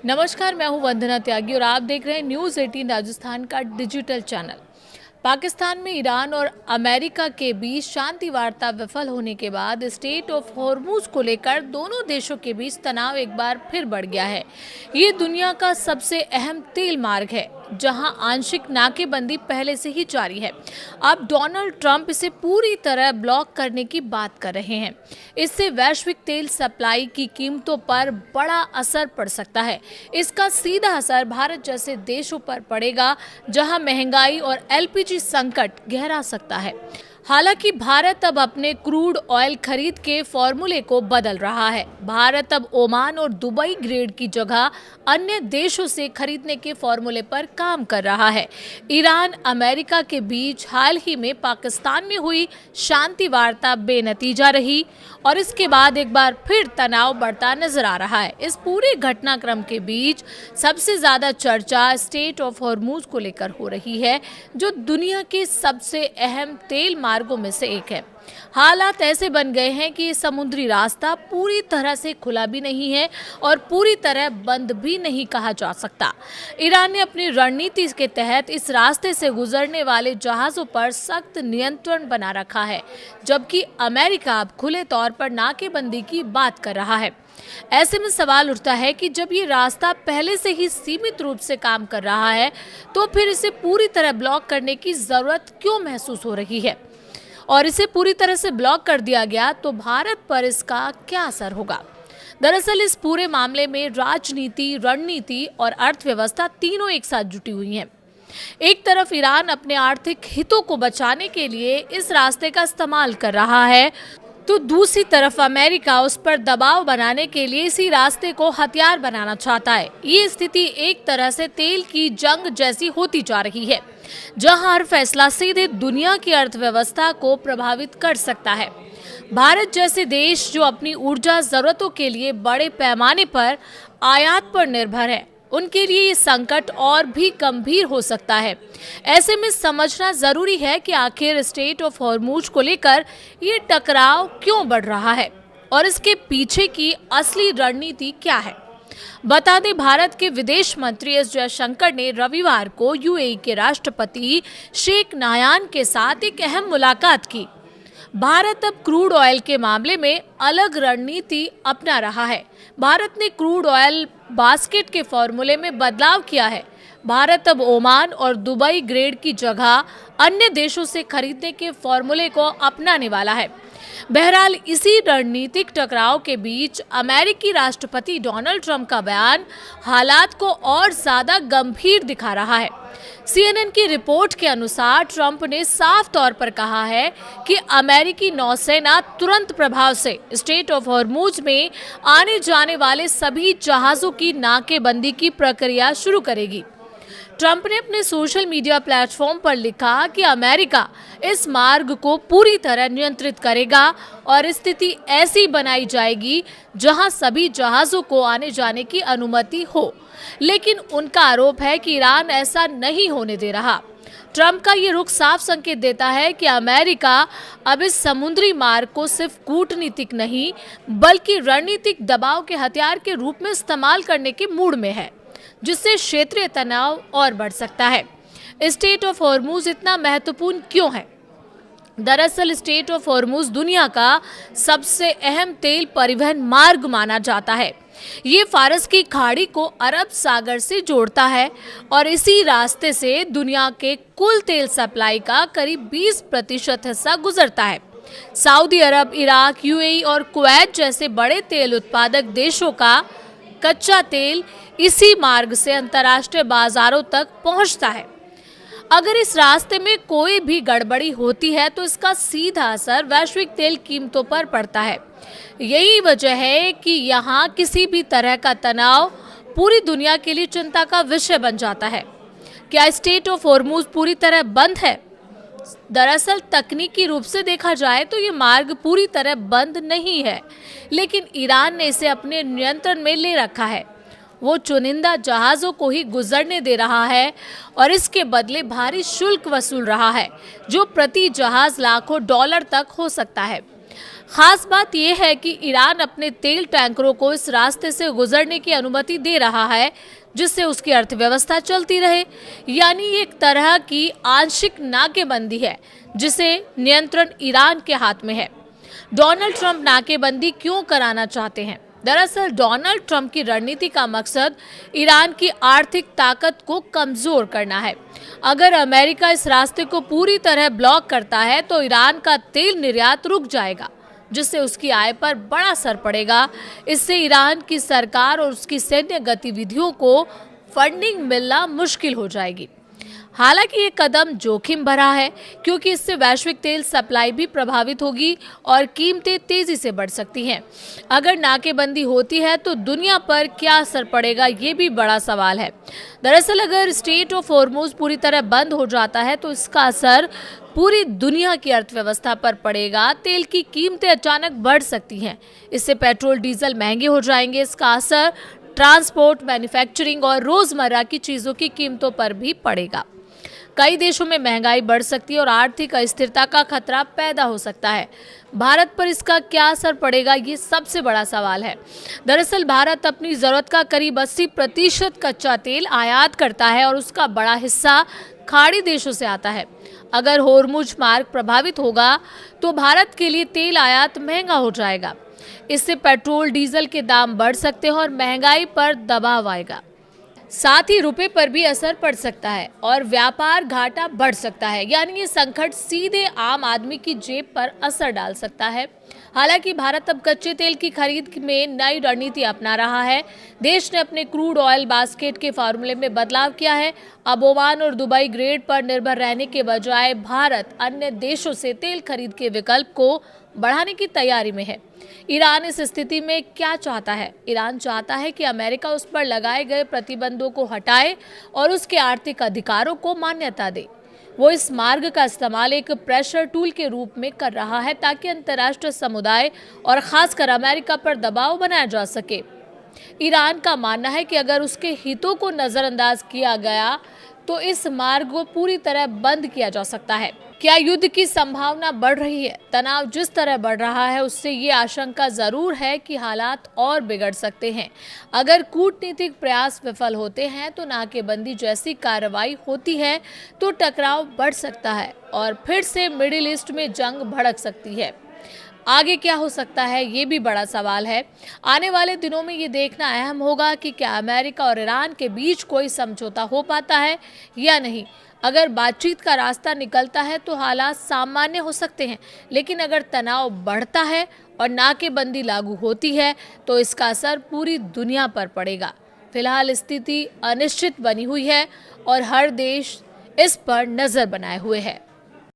नमस्कार, मैं हूं वंदना त्यागी और आप देख रहे हैं न्यूज़ 18 राजस्थान का डिजिटल चैनल। पाकिस्तान में ईरान और अमेरिका के बीच शांति वार्ता विफल होने के बाद स्टेट ऑफ हॉर्मुज को लेकर दोनों देशों के बीच तनाव एक बार फिर बढ़ गया है। ये दुनिया का सबसे अहम तेल मार्ग है, जहां आंशिक नाकेबंदी पहले से ही जारी है। अब डोनाल्ड ट्रंप इसे पूरी तरह ब्लॉक करने की बात कर रहे हैं। इससे वैश्विक तेल सप्लाई की कीमतों पर बड़ा असर पड़ सकता है। इसका सीधा असर भारत जैसे देशों पर पड़ेगा, जहां महंगाई और एलपीजी संकट गहरा सकता है। हालांकि भारत अब अपने क्रूड ऑयल खरीद के फॉर्मूले को बदल रहा है। भारत अब ओमान और दुबई ग्रेड की जगह अन्य देशों से खरीदने के फॉर्मूले पर काम कर रहा है। ईरान अमेरिका के बीच हाल ही में पाकिस्तान में हुई शांति वार्ता बेनतीजा रही और इसके बाद एक बार फिर तनाव बढ़ता नजर आ रहा है। इस पूरे घटनाक्रम के बीच सबसे ज्यादा चर्चा स्टेट ऑफ हॉर्मुज को लेकर हो रही है, जो दुनिया के सबसे अहम तेल मार्गों में से एक है। हालात ऐसे बन गए हैं कि ये समुद्री रास्ता पूरी तरह से खुला भी नहीं है और पूरी तरह बंद भी नहीं कहा जा सकता। ईरान ने अपनी रणनीति के तहत इस रास्ते से गुजरने वाले जहाजों पर सख्त नियंत्रण बना रखा है, जबकि अमेरिका अब खुले तौर पर नाकेबंदी की बात कर रहा है। ऐसे में सवाल उठता है कि जब ये रास्ता पहले से ही सीमित रूप से काम कर रहा है, तो फिर इसे पूरी तरह ब्लॉक करने की जरूरत क्यों महसूस हो रही है? और इसे पूरी तरह से ब्लॉक कर दिया गया तो भारत पर इसका क्या असर होगा? दरअसल इस पूरे मामले में राजनीति, रणनीति और अर्थव्यवस्था तीनों एक साथ जुटी हुई हैं। एक तरफ ईरान अपने आर्थिक हितों को बचाने के लिए इस रास्ते का इस्तेमाल कर रहा है, तो दूसरी तरफ अमेरिका उस पर दबाव बनाने के लिए इसी रास्ते को हथियार बनाना चाहता है। ये स्थिति एक तरह से तेल की जंग जैसी होती जा रही है, जहां हर फैसला सीधे दुनिया की अर्थव्यवस्था को प्रभावित कर सकता है। भारत जैसे देश जो अपनी ऊर्जा जरूरतों के लिए बड़े पैमाने पर आयात पर निर्भर है, उनके लिए ये संकट और भी गंभीर हो सकता है। ऐसे में समझना जरूरी है कि आखिर स्टेट ऑफ हॉर्मुज को लेकर ये टकराव क्यों बढ़ रहा है और इसके पीछे की असली रणनीति क्या है। बता दें, भारत के विदेश मंत्री एस जयशंकर ने रविवार को यूएई के राष्ट्रपति शेख नायान के साथ एक अहम मुलाकात की। भारत अब क्रूड ऑयल के मामले में अलग रणनीति अपना रहा है। भारत ने क्रूड ऑयल बास्केट के फॉर्मूले में बदलाव किया है। भारत अब ओमान और दुबई ग्रेड की जगह अन्य देशों से खरीदने के फॉर्मूले को अपनाने वाला है। बहरहाल इसी रणनीतिक टकराव के बीच अमेरिकी राष्ट्रपति डोनाल्ड ट्रंप का बयान हालात को और ज्यादा गंभीर दिखा रहा है। CNN की रिपोर्ट के अनुसार ट्रंप ने साफ तौर पर कहा है कि अमेरिकी नौसेना तुरंत प्रभाव से स्टेट ऑफ हॉर्मुज में आने जाने वाले सभी जहाजों की नाकेबंदी की प्रक्रिया शुरू करेगी। ट्रंप ने अपने सोशल मीडिया प्लेटफॉर्म पर लिखा कि अमेरिका इस मार्ग को पूरी तरह नियंत्रित करेगा और स्थिति ऐसी बनाई जाएगी जहां सभी जहाजों को आने जाने की अनुमति हो। लेकिन उनका आरोप है कि ईरान ऐसा नहीं होने दे रहा। ट्रंप का ये रुख साफ संकेत देता है कि अमेरिका अब इस समुद्री मार्ग को सिर्फ कूटनीतिक नहीं, बल्कि रणनीतिक दबाव के हथियार के रूप में इस्तेमाल करने के मूड में है, जिससे क्षेत्रीय तनाव और बढ़ सकता है। स्टेट ऑफ हॉर्मुज इतना महत्वपूर्ण क्यों है? दरअसल स्टेट ऑफ हॉर्मुज दुनिया का सबसे अहम तेल परिवहन मार्ग माना जाता है। ये फारस की खाड़ी को अरब सागर से जोड़ता है और इसी रास्ते से दुनिया के कुल तेल सप्लाई का करीब 20% हिस्सा गुजरता है। सऊदी अरब, इराक, यूएई और कुवैत जैसे बड़े तेल उत्पादक देशों का कच्चा तेल इसी मार्ग से अंतर्राष्ट्रीय बाजारों तक पहुंचता है। अगर इस रास्ते में कोई भी गड़बड़ी होती है तो इसका सीधा असर वैश्विक तेल कीमतों पर पड़ता है। यही वजह है कि यहाँ किसी भी तरह का तनाव पूरी दुनिया के लिए चिंता का विषय बन जाता है। क्या स्टेट ऑफ हॉर्मुज पूरी तरह बंद है? दरअसल तकनीकी रूप से देखा जाए तो ये मार्ग पूरी तरह बंद नहीं है, लेकिन ईरान ने इसे अपने नियंत्रण में ले रखा है। वो चुनिंदा जहाज़ों को ही गुजरने दे रहा है और इसके बदले भारी शुल्क वसूल रहा है, जो प्रति जहाज लाखों डॉलर तक हो सकता है। खास बात यह है कि ईरान अपने तेल टैंकरों को इस रास्ते से गुजरने की अनुमति दे रहा है जिससे उसकी अर्थव्यवस्था चलती रहे, यानी एक तरह की आंशिक नाकेबंदी है जिसे नियंत्रण ईरान के हाथ में है। डोनाल्ड ट्रंप नाकेबंदी क्यों कराना चाहते हैं? दरअसल डोनाल्ड ट्रंप की रणनीति का मकसद ईरान की आर्थिक ताकत को कमजोर करना है। अगर अमेरिका इस रास्ते को पूरी तरह ब्लॉक करता है तो ईरान का तेल निर्यात रुक जाएगा, जिससे उसकी आय पर बड़ा असर पड़ेगा। इससे ईरान की सरकार और उसकी सैन्य गतिविधियों को फंडिंग मिलना मुश्किल हो जाएगी। हालांकि ये कदम जोखिम भरा है क्योंकि इससे वैश्विक तेल सप्लाई भी प्रभावित होगी और कीमतें तेजी से बढ़ सकती हैं। अगर नाकेबंदी होती है तो दुनिया पर क्या असर पड़ेगा, ये भी बड़ा सवाल है। दरअसल अगर स्ट्रेट ऑफ हॉर्मुज़ पूरी तरह बंद हो जाता है तो इसका असर पूरी दुनिया की अर्थव्यवस्था पर पड़ेगा। तेल की कीमतें अचानक बढ़ सकती हैं, इससे पेट्रोल डीजल महंगे हो जाएंगे। इसका असर ट्रांसपोर्ट, मैन्युफैक्चरिंग और रोजमर्रा की चीजों की कीमतों पर भी पड़ेगा। कई देशों में महंगाई बढ़ सकती है और आर्थिक अस्थिरता का खतरा पैदा हो सकता है। भारत पर इसका क्या असर पड़ेगा, ये सबसे बड़ा सवाल है। दरअसल भारत अपनी जरूरत का करीब 80% कच्चा तेल आयात करता है और उसका बड़ा हिस्सा खाड़ी देशों से आता है। अगर होर्मुज मार्ग प्रभावित होगा तो भारत के लिए तेल आयात महंगा हो जाएगा। इससे पेट्रोल डीजल के दाम बढ़ सकते हैं और महंगाई पर दबाव आएगा। साथ ही रुपए पर भी असर पड़ सकता है और व्यापार घाटा बढ़ सकता है, यानी ये संकट सीधे आम आदमी की जेब पर असर डाल सकता है। हालांकि भारत अब कच्चे तेल की खरीद में नई रणनीति अपना रहा है। देश ने अपने क्रूड ऑयल बास्केट के फार्मूले में बदलाव किया है। अब ओमान और दुबई ग्रेड पर निर्भर रहने के बजाय भारत अन्य देशों से तेल खरीद के विकल्प को बढ़ाने की तैयारी में है। ईरान इस स्थिति में क्या चाहता है? ईरान चाहता है कि अमेरिका उस पर लगाए गए प्रतिबंधों को हटाए और उसके आर्थिक अधिकारों को मान्यता दे। वो इस मार्ग का इस्तेमाल एक प्रेशर टूल के रूप में कर रहा है ताकि अंतर्राष्ट्रीय समुदाय और खासकर अमेरिका पर दबाव बनाया जा सके। ईरान का मानना है कि अगर उसके हितों को नजरअंदाज किया गया तो इस मार्ग को पूरी तरह बंद किया जा सकता है। क्या युद्ध की संभावना बढ़ रही है? तनाव जिस तरह बढ़ रहा है उससे ये आशंका जरूर है कि हालात और बिगड़ सकते हैं। अगर कूटनीतिक प्रयास विफल होते हैं तो नाकेबंदी जैसी कार्रवाई होती है तो टकराव बढ़ सकता है और फिर से मिडिल ईस्ट में जंग भड़क सकती है। आगे क्या हो सकता है, ये भी बड़ा सवाल है। आने वाले दिनों में ये देखना अहम होगा कि क्या अमेरिका और ईरान के बीच कोई समझौता हो पाता है या नहीं। अगर बातचीत का रास्ता निकलता है तो हालात सामान्य हो सकते हैं, लेकिन अगर तनाव बढ़ता है और नाकेबंदी लागू होती है तो इसका असर पूरी दुनिया पर पड़ेगा। फिलहाल स्थिति अनिश्चित बनी हुई है और हर देश इस पर नजर बनाए हुए है।